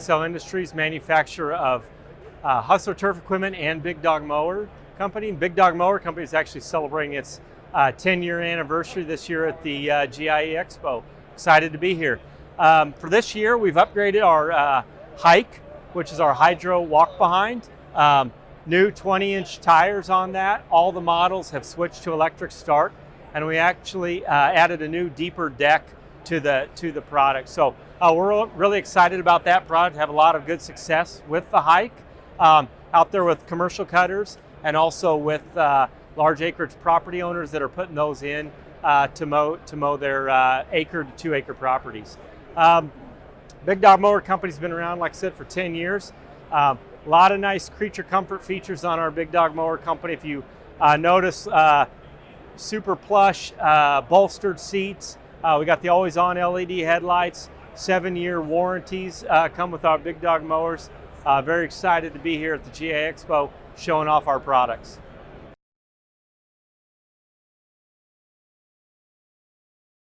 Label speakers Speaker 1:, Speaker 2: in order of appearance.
Speaker 1: XL Industries, manufacturer of Hustler turf equipment and BigDog Mower Company. BigDog Mower Company is actually celebrating its 10-year anniversary this year at the GIE+Expo. Excited to be here. For this year, we've upgraded our hike, which is our hydro walk behind. New 20-inch tires on that. All the models have switched to electric start, and we actually added a new deeper deck to the product. So we're really excited about that product. Have a lot of good success with the hike out there with commercial cutters, and also with large acreage property owners that are putting those in to mow their acre to 2 acre properties. BigDog Mower Company's been around, like I said, for 10 years. A lot of nice creature comfort features on our BigDog Mower Company. If you notice, super plush bolstered seats. We got the always on LED headlights. 7-year warranties come with our BigDog mowers. Very excited to be here at the GIE+Expo showing off our products.